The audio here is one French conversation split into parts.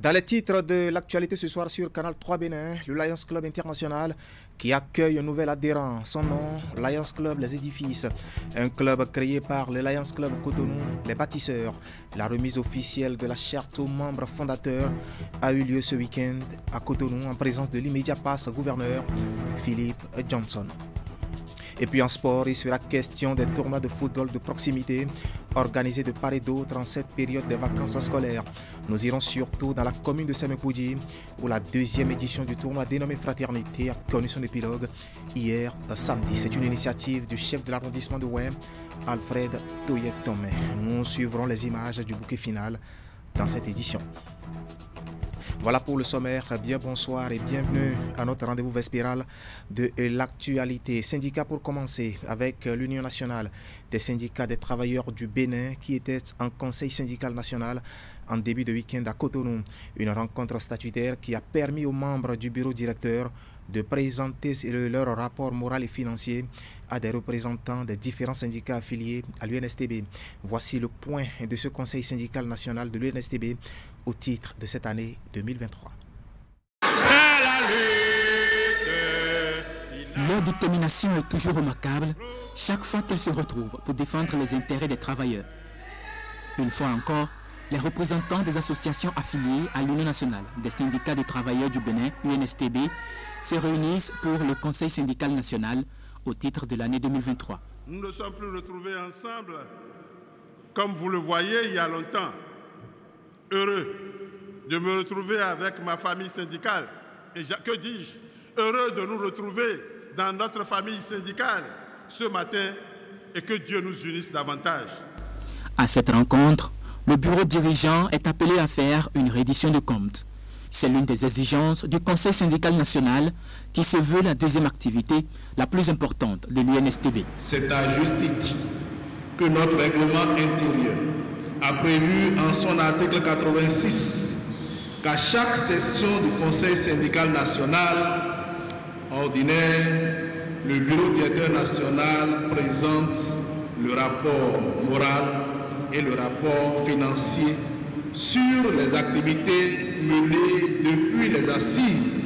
Dans les titres de l'actualité ce soir sur Canal 3 Bénin, le Lions Club International qui accueille un nouvel adhérent. Son nom, Lions Club Les Édifices. Un club créé par le Lions Club Cotonou, les bâtisseurs. La remise officielle de la charte aux membres fondateurs a eu lieu ce week-end à Cotonou en présence de l'immédiat passe-gouverneur Philippe Johnson. Et puis en sport, il sera question des tournois de football de proximité organisés de part et d'autre en cette période des vacances scolaires. Nous irons surtout dans la commune de Semekoudji où la deuxième édition du tournoi dénommé Fraternité a connu son épilogue hier samedi. C'est une initiative du chef de l'arrondissement de Ouem, Alfred Toyet-Tomé. Nous suivrons les images du bouquet final dans cette édition. Voilà pour le sommaire. Bien bonsoir et bienvenue à notre rendez-vous vespéral de l'actualité. Syndicat pour commencer avec l'Union nationale des syndicats des travailleurs du Bénin qui était en conseil syndical national en début de week-end à Cotonou. Une rencontre statutaire qui a permis aux membres du bureau directeur de présenter leur rapport moral et financier à des représentants des différents syndicats affiliés à l'UNSTB. Voici le point de ce conseil syndical national de l'UNSTB au titre de cette année 2023. Leur détermination est toujours remarquable chaque fois qu'ils se retrouvent pour défendre les intérêts des travailleurs. Une fois encore, les représentants des associations affiliées à l'Union nationale des syndicats de travailleurs du Bénin, UNSTB, se réunissent pour le Conseil syndical national au titre de l'année 2023. Nous ne sommes plus retrouvés ensemble, comme vous le voyez, il y a longtemps. Heureux de me retrouver avec ma famille syndicale. Et que dis-je? Heureux de nous retrouver dans notre famille syndicale ce matin et que Dieu nous unisse davantage. À cette rencontre, le bureau dirigeant est appelé à faire une reddition de comptes. C'est l'une des exigences du Conseil syndical national qui se veut la deuxième activité la plus importante de l'UNSTB. C'est à juste titre que notre règlement intérieur a prévu en son article 86 qu'à chaque session du Conseil syndical national ordinaire, le bureau directeur national présente le rapport moral et le rapport financier sur les activités menées depuis les assises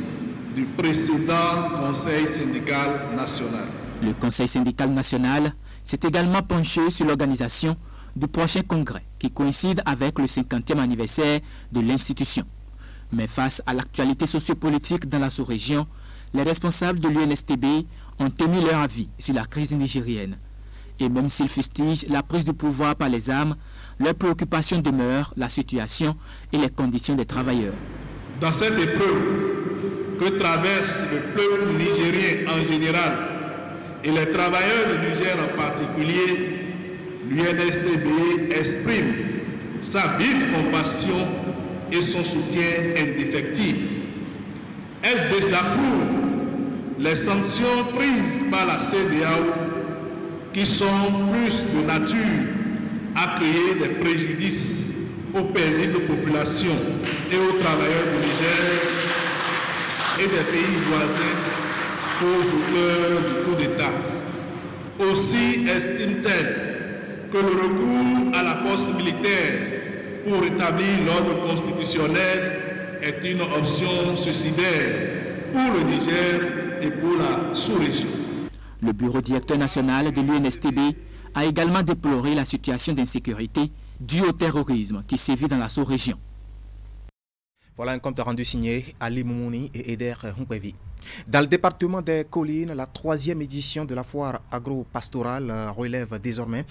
du précédent Conseil syndical national. Le Conseil syndical national s'est également penché sur l'organisation du prochain congrès qui coïncide avec le 50e anniversaire de l'institution. Mais face à l'actualité sociopolitique dans la sous-région, les responsables de l'UNSTB ont émis leur avis sur la crise nigérienne. Et même s'ils fustigent la prise du pouvoir par les armes, leur préoccupation demeure la situation et les conditions des travailleurs. Dans cette épreuve que traverse le peuple nigérien en général et les travailleurs du Niger en particulier, l'UNSTB exprime sa vive compassion et son soutien indéfectible. Elle désapprouve les sanctions prises par la CEDEAO qui sont plus de nature à créer des préjudices aux paisibles populations et aux travailleurs du Niger et des pays voisins aux auteurs du coup d'État. Aussi estime-t-elle que le recours à la force militaire pour rétablir l'ordre constitutionnel est une option suicidaire pour le Niger et pour la sous-région. Le bureau directeur national de l'UNSTB a également déploré la situation d'insécurité due au terrorisme qui sévit dans la sous-région. Voilà un compte rendu signé Ali Moumouni et Eder Hunkwevi. Dans le département des Collines, la 3e édition de la foire agro-pastorale relève désormais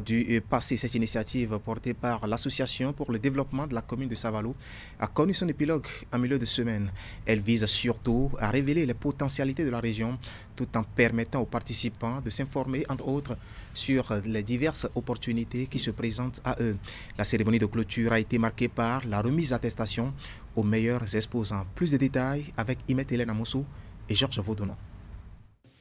du passé. Cette initiative portée par l'Association pour le développement de la commune de Savalou a connu son épilogue en milieu de semaine. Elle vise surtout à révéler les potentialités de la région tout en permettant aux participants de s'informer, entre autres, sur les diverses opportunités qui se présentent à eux. La cérémonie de clôture a été marquée par la remise d'attestation aux meilleurs exposants. Plus de détails avec Imet Hélène Amoussou et Georges Vaudonon.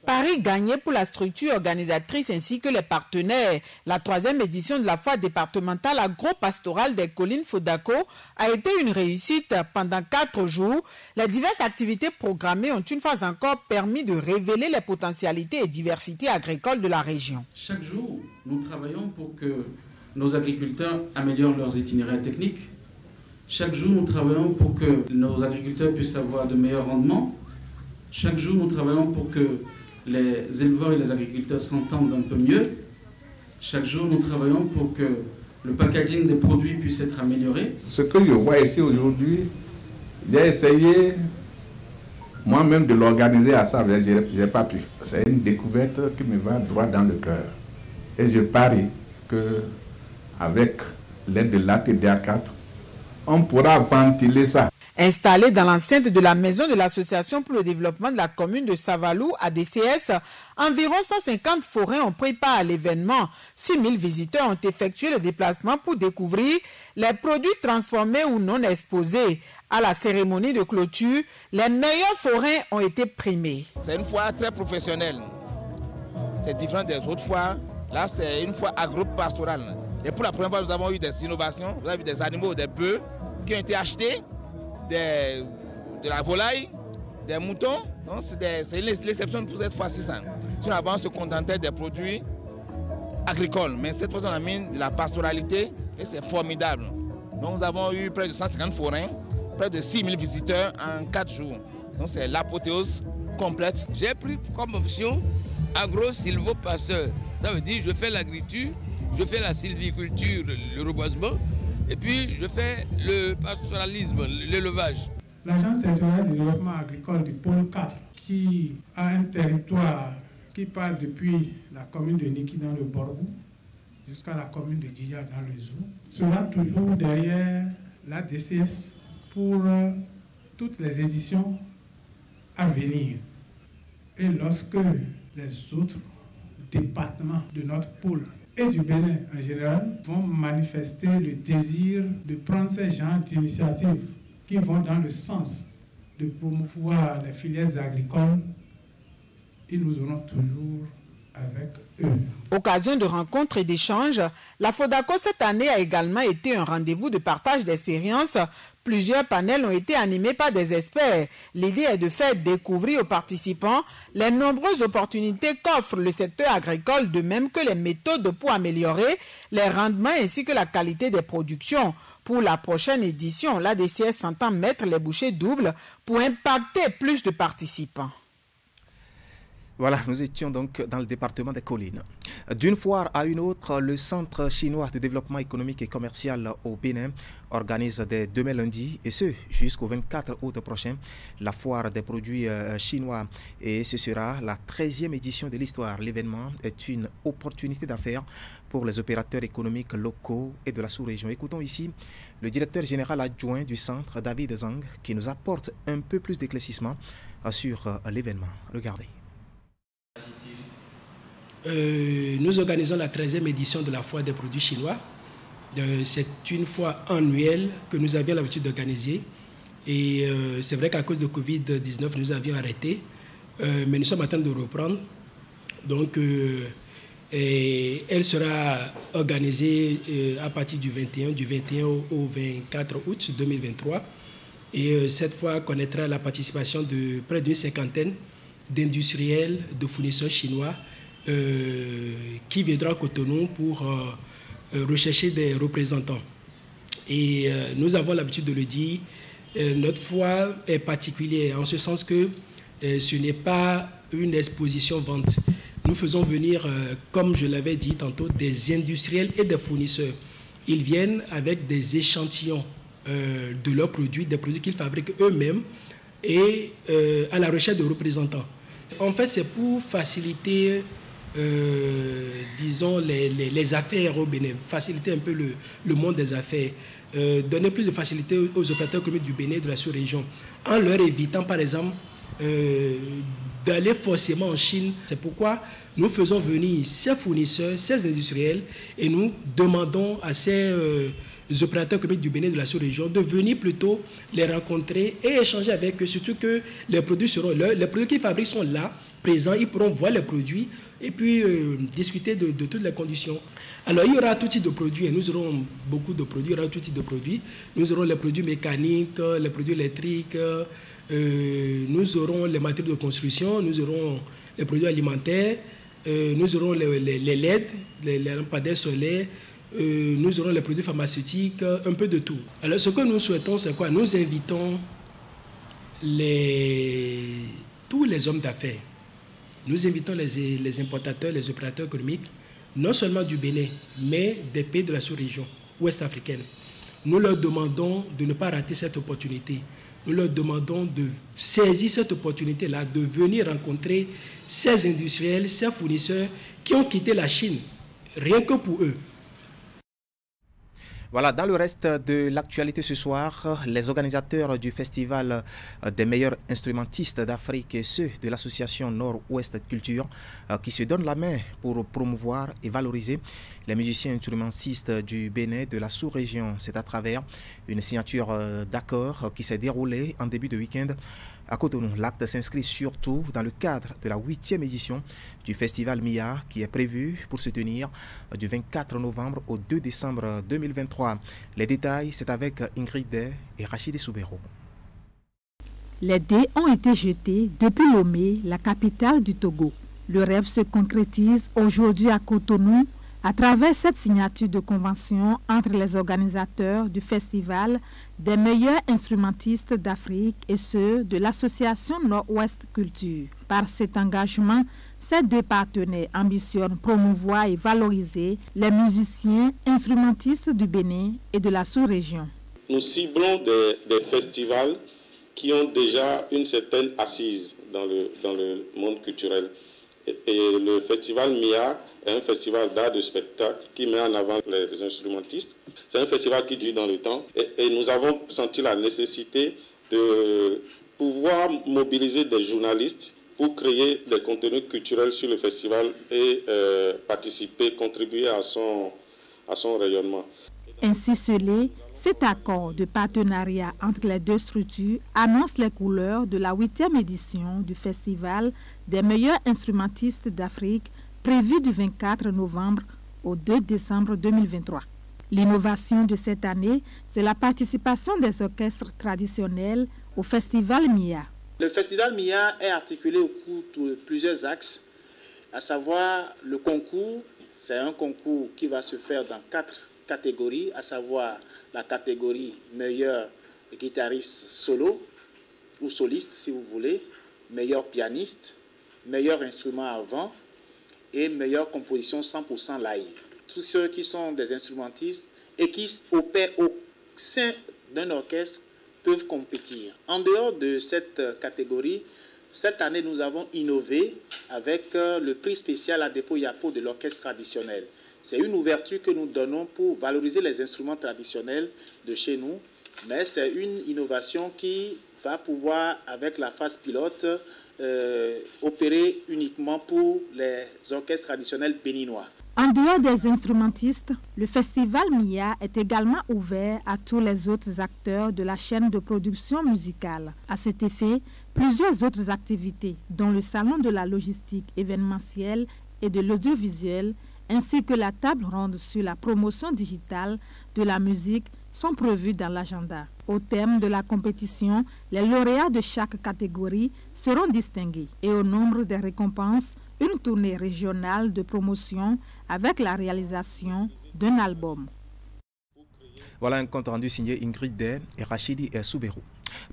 Paris gagné pour la structure organisatrice ainsi que les partenaires. La 3e édition de la foire départementale agro-pastorale des collines Fodako a été une réussite pendant 4 jours. Les diverses activités programmées ont une fois encore permis de révéler les potentialités et diversités agricoles de la région. Chaque jour, nous travaillons pour que nos agriculteurs améliorent leurs itinéraires techniques, Chaque jour, nous travaillons pour que nos agriculteurs puissent avoir de meilleurs rendements. Chaque jour, nous travaillons pour que les éleveurs et les agriculteurs s'entendent un peu mieux. Chaque jour, nous travaillons pour que le packaging des produits puisse être amélioré. Ce que je vois ici aujourd'hui, j'ai essayé moi-même de l'organiser à ça, mais je n'ai pas pu. C'est une découverte qui me va droit dans le cœur. Et je parie qu'avec l'aide de l'ATDA4, on pourra ventiler ça. Installé dans l'enceinte de la maison de l'Association pour le développement de la commune de Savalou, ADCS, environ 150 forains ont pris part à l'événement. 6000 visiteurs ont effectué le déplacement pour découvrir les produits transformés ou non exposés. À la cérémonie de clôture, les meilleurs forains ont été primés. C'est une foire très professionnelle. C'est différent des autres foires. Là, c'est une foire agro-pastorale. Et pour la première fois, nous avons eu des innovations. Vous avez vu des animaux, des bœufs qui ont été achetés. De la volaille, des moutons. C'est l'exception pour cette fois-ci. Sinon, avant, on se contentait des produits agricoles. Mais cette fois, on a mis de la pastoralité et c'est formidable. Donc, nous avons eu près de 150 forains, près de 6000 visiteurs en 4 jours. Donc, c'est l'apothéose complète. J'ai pris comme option agro-sylvo-pasteur. Ça veut dire je fais l'agriculture, je fais la sylviculture, le reboisement. Et puis, je fais le pastoralisme, l'élevage. L'Agence territoriale de développement agricole du pôle 4, qui a un territoire qui part depuis la commune de Niki dans le Borgou jusqu'à la commune de Djia dans le Zou, sera toujours derrière la DCS pour toutes les éditions à venir. Et lorsque les autres départements de notre pôle et du Bénin en général vont manifester le désir de prendre ces genres d'initiatives qui vont dans le sens de promouvoir les filières agricoles, et nous aurons toujours avec eux. Occasion de rencontres et d'échanges, la FODACO cette année a également été un rendez-vous de partage d'expériences. Plusieurs panels ont été animés par des experts. L'idée est de faire découvrir aux participants les nombreuses opportunités qu'offre le secteur agricole, de même que les méthodes pour améliorer les rendements ainsi que la qualité des productions. Pour la prochaine édition, l'ADCS s'entend mettre les bouchées doubles pour impacter plus de participants. Voilà, nous étions donc dans le département des collines. D'une foire à une autre, le Centre chinois de développement économique et commercial au Bénin organise dès demain lundi, et ce jusqu'au 24 août prochain, la foire des produits chinois. Et ce sera la 13e édition de l'histoire. L'événement est une opportunité d'affaires pour les opérateurs économiques locaux et de la sous-région. Écoutons ici le directeur général adjoint du centre, David Zhang, qui nous apporte un peu plus d'éclaircissement sur l'événement. Regardez. Nous organisons la 13e édition de la foire des produits chinois. C'est une foire annuelle que nous avions l'habitude d'organiser. Et c'est vrai qu'à cause de Covid-19, nous avions arrêté. Mais nous sommes en train de reprendre. Donc, elle sera organisée à partir du 21 au 24 août 2023. Et cette fois connaîtra la participation de près d'une cinquantaine d'industriels, de fournisseurs chinois qui viendront à Cotonou pour rechercher des représentants. Et nous avons l'habitude de le dire, notre foire est particulière en ce sens que ce n'est pas une exposition vente. Nous faisons venir, comme je l'avais dit tantôt, des industriels et des fournisseurs. Ils viennent avec des échantillons de leurs produits, des produits qu'ils fabriquent eux-mêmes, et à la recherche de représentants. En fait, c'est pour faciliter, disons, les affaires au Bénin, faciliter un peu le monde des affaires, donner plus de facilité aux opérateurs économiques du Bénin et de la sous-région, en leur évitant, par exemple, d'aller forcément en Chine. C'est pourquoi nous faisons venir ces fournisseurs, ces industriels, et nous demandons à ces opérateurs économiques du Bénin et de la sous-région de venir plutôt les rencontrer et échanger avec eux, surtout que les produits seront là, les produits qu'ils fabriquent sont là, présents, ils pourront voir les produits et puis discuter de toutes les conditions. Alors il y aura tout type de produits, nous aurons beaucoup de produits, il y aura tout type de produits. Nous aurons les produits mécaniques, les produits électriques, nous aurons les matériaux de construction, nous aurons les produits alimentaires, nous aurons les LED, les lampadaires solaires, nous aurons les produits pharmaceutiques, un peu de tout. Alors ce que nous souhaitons, c'est quoi? Nous invitons tous les hommes d'affaires, nous invitons les importateurs, les opérateurs économiques, non seulement du Bénin, mais des pays de la sous-région ouest africaine. Nous leur demandons de ne pas rater cette opportunité. Nous leur demandons de saisir cette opportunité-là, de venir rencontrer ces industriels, ces fournisseurs qui ont quitté la Chine, rien que pour eux. Voilà, dans le reste de l'actualité ce soir, les organisateurs du festival des meilleurs instrumentistes d'Afrique et ceux de l'association Nord-Ouest Culture qui se donnent la main pour promouvoir et valoriser les musiciens instrumentistes du Bénin de la sous-région. C'est à travers une signature d'accord qui s'est déroulée en début de week-end à Cotonou. L'acte s'inscrit surtout dans le cadre de la 8e édition du festival MIA qui est prévu pour se tenir du 24 novembre au 2 décembre 2023. Les détails, c'est avec Ingrid Day et Rachidi Soubero. Les dés ont été jetés depuis Lomé, la capitale du Togo. Le rêve se concrétise aujourd'hui à Cotonou à travers cette signature de convention entre les organisateurs du festival des meilleurs instrumentistes d'Afrique et ceux de l'association Nord-Ouest Culture. Par cet engagement, ces deux partenaires ambitionnent promouvoir et valoriser les musiciens instrumentistes du Bénin et de la sous-région. Nous ciblons des festivals qui ont déjà une certaine assise dans le monde culturel. Et le festival MIA est un festival d'art de spectacle qui met en avant les instrumentistes. C'est un festival qui dure dans le temps et nous avons senti la nécessité de pouvoir mobiliser des journalistes pour créer des contenus culturels sur le festival et participer, contribuer à son rayonnement. Ainsi scellé, cet accord de partenariat entre les deux structures annonce les couleurs de la 8e édition du Festival des meilleurs instrumentistes d'Afrique prévu du 24 novembre au 2 décembre 2023. L'innovation de cette année, c'est la participation des orchestres traditionnels au Festival MIA. Le Festival MIA est articulé au cours de plusieurs axes, à savoir le concours. C'est un concours qui va se faire dans 4 catégories, à savoir la catégorie meilleur guitariste solo ou soliste si vous voulez, meilleur pianiste, meilleur instrument à vent et meilleure composition 100% live. Tous ceux qui sont des instrumentistes et qui opèrent au sein d'un orchestre peuvent compétir. En dehors de cette catégorie, cette année nous avons innové avec le prix spécial à dépôt Yapo de l'orchestre traditionnel. C'est une ouverture que nous donnons pour valoriser les instruments traditionnels de chez nous, mais c'est une innovation qui va pouvoir, avec la phase pilote, opérer uniquement pour les orchestres traditionnels béninois. En dehors des instrumentistes, le festival MIA est également ouvert à tous les autres acteurs de la chaîne de production musicale. À cet effet, plusieurs autres activités, dont le salon de la logistique événementielle et de l'audiovisuel, ainsi que la table ronde sur la promotion digitale de la musique sont prévus dans l'agenda. Au terme de la compétition, les lauréats de chaque catégorie seront distingués et au nombre des récompenses, une tournée régionale de promotion avec la réalisation d'un album. Voilà un compte rendu signé Ingrid Day et Rachidi Soubero.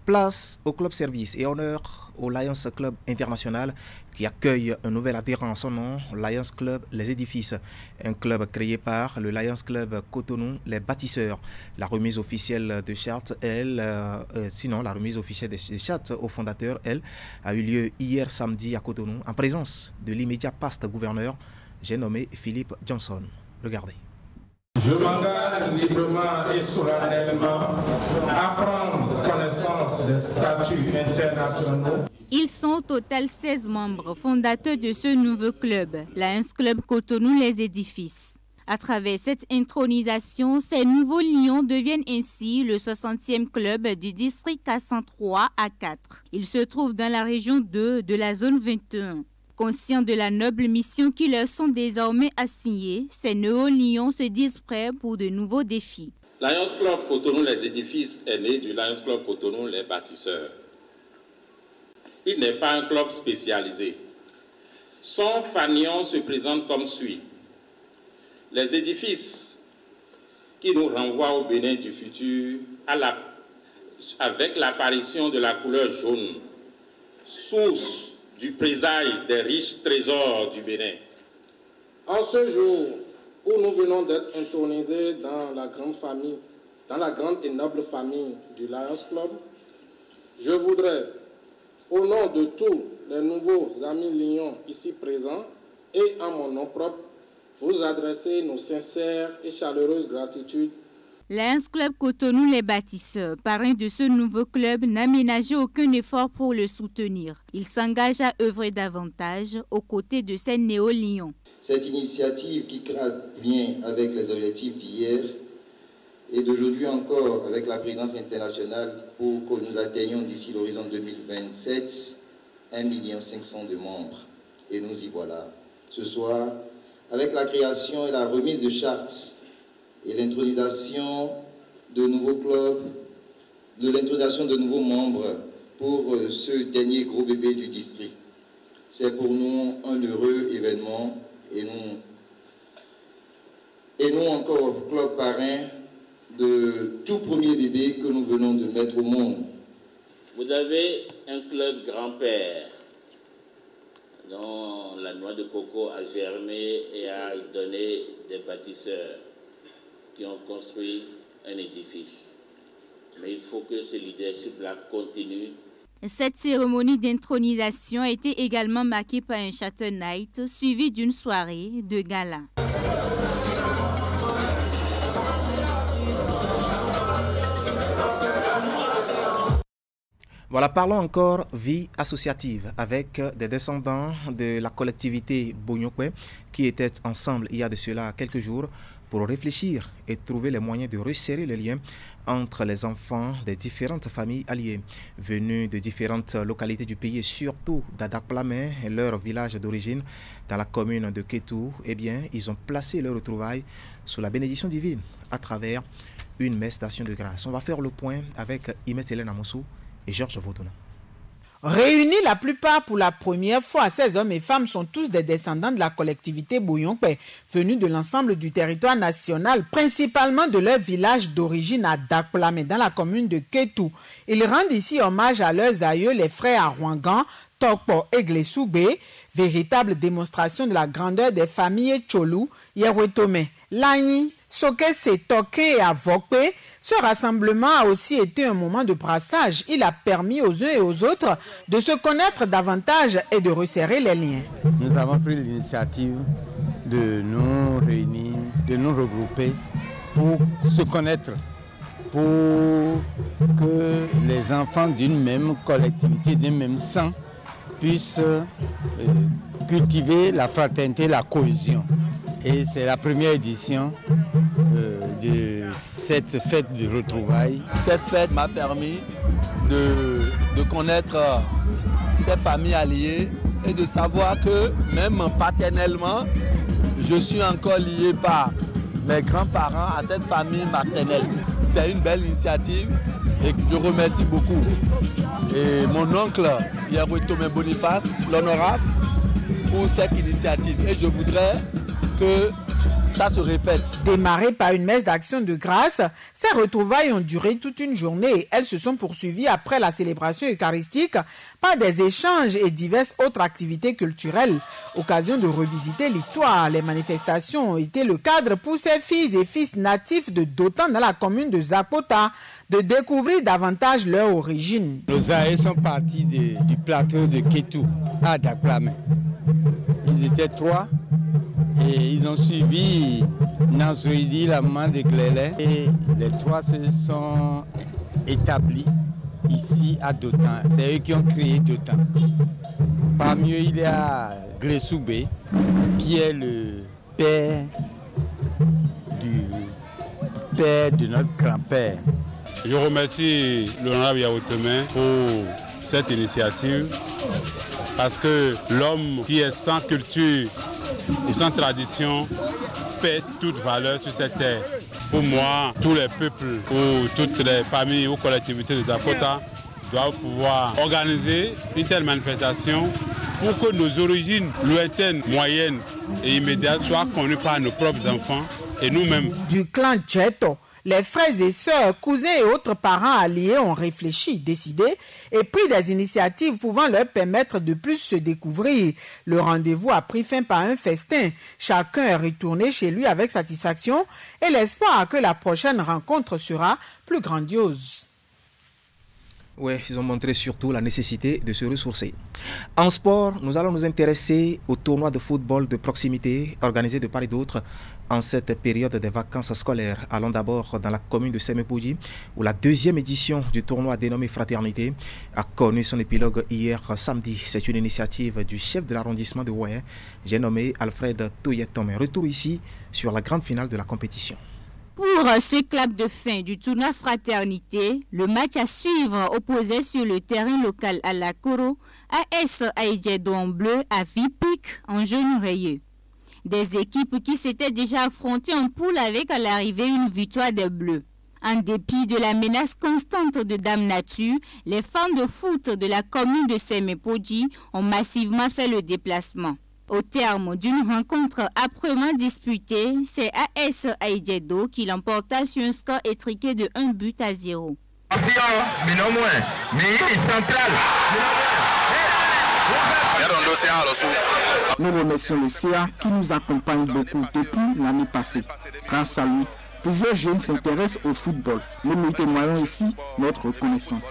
Place au club service et honneur au Lions Club International qui accueille un nouvel adhérent à son nom, Lions Club Les Édifices, un club créé par le Lions Club Cotonou Les Bâtisseurs. La remise officielle de chartes, la remise officielle des chartes au fondateur, a eu lieu hier samedi à Cotonou en présence de l'immédiat past gouverneur, j'ai nommé Philippe Johnson. Regardez. Je m'engage librement et solennellement à prendre connaissance des statuts internationaux. Ils sont au total 16 membres fondateurs de ce nouveau club, Lions Club Cotonou Les Édifices. À travers cette intronisation, ces nouveaux lions deviennent ainsi le 60e club du district K103 à 4. Ils se trouvent dans la région 2 de la zone 21. Conscients de la noble mission qui leur sont désormais assignée, ces néo-lions se disent prêts pour de nouveaux défis. Lions Club Cotonou Les Édifices est né du Lions Club Cotonou Les Bâtisseurs. Il n'est pas un club spécialisé. Son fanion se présente comme suit. Les édifices qui nous renvoie au Bénin du futur avec l'apparition de la couleur jaune, source du présage des riches trésors du Bénin. En ce jour où nous venons d'être intronisés dans la grande et noble famille du Lions Club, je voudrais, au nom de tous les nouveaux amis lions ici présents et en mon nom propre, vous adresser nos sincères et chaleureuses gratitudes. Lions Club Cotonou, les bâtisseurs, parrains de ce nouveau club, n'a ménagé aucun effort pour le soutenir. Il s'engage à œuvrer davantage aux côtés de ces néo-lions. Cette initiative qui crée bien avec les objectifs d'hier et d'aujourd'hui encore avec la présence internationale pour que nous atteignions d'ici l'horizon 2027 1 500 000 de membres. Et nous y voilà. Ce soir, avec la création et la remise de chartes et l'intronisation de nouveaux clubs, de l'intronisation de nouveaux membres pour ce dernier gros bébé du district. C'est pour nous un heureux événement et nous encore club parrain de tout premier bébé que nous venons de mettre au monde. Vous avez un club grand-père dont la noix de coco a germé et a donné des bâtisseurs qui ont construit un édifice. Mais il faut que ce leadership-là continue. Cette cérémonie d'intronisation a été également marquée par un Château Night suivi d'une soirée de gala. Voilà, parlons encore vie associative avec des descendants de la collectivité Bonyokwe qui étaient ensemble il y a de cela quelques jours pour réfléchir et trouver les moyens de resserrer les liens entre les enfants des différentes familles alliées venus de différentes localités du pays et surtout d'Adakplamé, leur village d'origine dans la commune de Kétou. Eh bien, ils ont placé leur retrouvailles sous la bénédiction divine à travers une messe d'action de grâce. On va faire le point avec Imet Hélène Amoussou et Georges Vautona. Réunis la plupart pour la première fois, ces hommes et femmes sont tous des descendants de la collectivité Bouyonkwe, venus de l'ensemble du territoire national, principalement de leur village d'origine à Dakplamé, dans la commune de Kétou. Ils rendent ici hommage à leurs aïeux, les frères Arwangan, Tokpo et Glessoubé, véritable démonstration de la grandeur des familles Tcholou, Yerwetome, Lanyi, Sokese, Toke et Avokpe. Ce rassemblement a aussi été un moment de brassage. Il a permis aux uns et aux autres de se connaître davantage et de resserrer les liens. Nous avons pris l'initiative de nous réunir, de nous regrouper pour se connaître, pour que les enfants d'une même collectivité, d'un même sang, puissent cultiver la fraternité, la cohésion. Et c'est la première édition de cette fête de retrouvailles. Cette fête m'a permis de connaître ces familles alliées et de savoir que même paternellement, je suis encore lié par mes grands-parents à cette famille maternelle. C'est une belle initiative et je remercie beaucoup. Et mon oncle, Yerwetome Boniface, l'honorable, pour cette initiative. Et je voudrais que ça se répète. Démarrées par une messe d'action de grâce, ces retrouvailles ont duré toute une journée et elles se sont poursuivies après la célébration eucharistique par des échanges et diverses autres activités culturelles. Occasion de revisiter l'histoire, les manifestations ont été le cadre pour ces filles et fils natifs de Dotan dans la commune de Zapota de découvrir davantage leur origine. Nos aïeux sont partis du plateau de Kétou à Dakplamé. Ils étaient 3. Et ils ont suivi Nazoïdi, la maman de Glélé. Et les 3 se sont établis ici à Dotan. C'est eux qui ont créé Dotan. Parmi eux, il y a Glessoubé, qui est le père de notre grand-père. Je remercie l'honorable Yerwetome pour cette initiative parce que l'homme qui est sans culture et sans tradition perd toute valeur sur cette terre. Pour moi, tous les peuples ou toutes les familles ou collectivités de Zapota doivent pouvoir organiser une telle manifestation pour que nos origines lointaines, moyennes et immédiates soient connues par nos propres enfants et nous-mêmes. Du clan Djeto, les frères et sœurs, cousins et autres parents alliés ont réfléchi, décidé et pris des initiatives pouvant leur permettre de plus se découvrir. Le rendez-vous a pris fin par un festin. Chacun est retourné chez lui avec satisfaction et l'espoir que la prochaine rencontre sera plus grandiose. Oui, ils ont montré surtout la nécessité de se ressourcer. En sport, nous allons nous intéresser au tournoi de football de proximité organisé de part et d'autre en cette période des vacances scolaires. Allons d'abord dans la commune de Semepouji, où la deuxième édition du tournoi dénommé Fraternité a connu son épilogue hier samedi. C'est une initiative du chef de l'arrondissement de Oué, j'ai nommé Alfred Touyetomé. Retour ici sur la grande finale de la compétition. Pour ce clap de fin du tournoi Fraternité, le match à suivre opposait sur le terrain local à la Koro, AS Aïdjedo en bleu à Vipik en jaune rayé. Des équipes qui s'étaient déjà affrontées en poule avec à l'arrivée une victoire des Bleus. En dépit de la menace constante de Dame Nature, les fans de foot de la commune de Semepouji ont massivement fait le déplacement. Au terme d'une rencontre âprement disputée, c'est AS Aïdjedo qui l'emporta sur un score étriqué de 1-0. Nous remercions le CA qui nous accompagne beaucoup depuis l'année passée. Grâce à lui, plusieurs jeunes s'intéressent au football. Nous lui témoignons ici notre reconnaissance.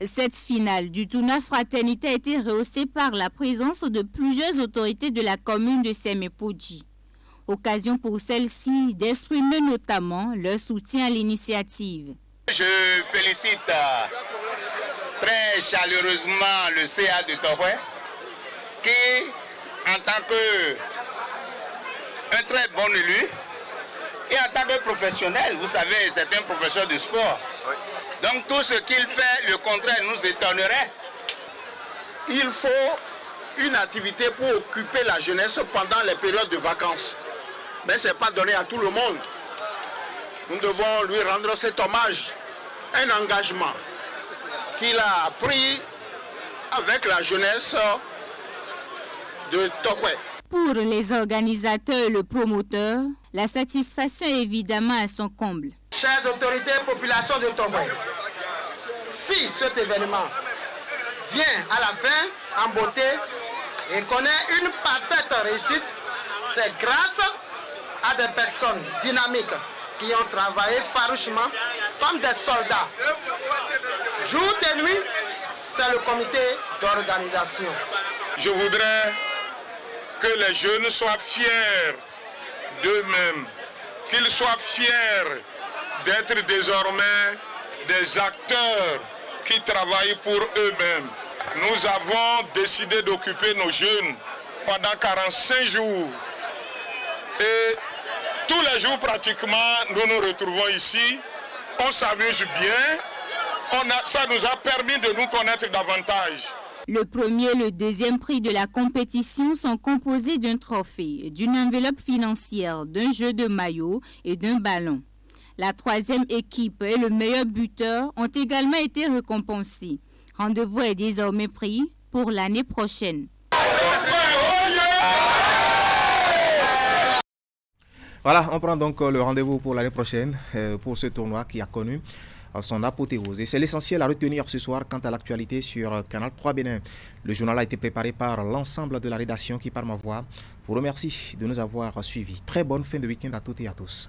Cette finale du tournoi Fraternité a été rehaussée par la présence de plusieurs autorités de la commune de Semepouji. Occasion pour celles-ci d'exprimer notamment leur soutien à l'initiative. Je félicite très chaleureusement le CA de Tohoué qui, en tant qu'un très bon élu et en tant que professionnel, vous savez, c'est un professeur de sport. Donc tout ce qu'il fait, le contraire nous étonnerait. Il faut une activité pour occuper la jeunesse pendant les périodes de vacances. Mais ce n'est pas donné à tout le monde. Nous devons lui rendre cet hommage, un engagement qu'il a pris avec la jeunesse de Tohoué. Pour les organisateurs et le promoteur, la satisfaction est évidemment à son comble. Chères autorités et populations de Tohoué, si cet événement vient à la fin en beauté et connaît une parfaite réussite, c'est grâce à des personnes dynamiques qui ont travaillé farouchement comme des soldats. Jour et nuit, c'est le comité d'organisation. Je voudrais que les jeunes soient fiers d'eux-mêmes, qu'ils soient fiers d'être désormais des acteurs qui travaillent pour eux-mêmes. Nous avons décidé d'occuper nos jeunes pendant 45 jours. Et tous les jours pratiquement, nous nous retrouvons ici. On s'amuse bien. Ça nous a permis de nous connaître davantage. Le premier et le deuxième prix de la compétition sont composés d'un trophée, d'une enveloppe financière, d'un jeu de maillot et d'un ballon. La troisième équipe et le meilleur buteur ont également été récompensés. Rendez-vous est désormais pris pour l'année prochaine. Voilà, on prend donc le rendez-vous pour l'année prochaine pour ce tournoi qui a connu son apothéose. Et c'est l'essentiel à retenir ce soir quant à l'actualité sur Canal 3 Bénin. Le journal a été préparé par l'ensemble de la rédaction qui, par ma voix, vous remercie de nous avoir suivis. Très bonne fin de week-end à toutes et à tous.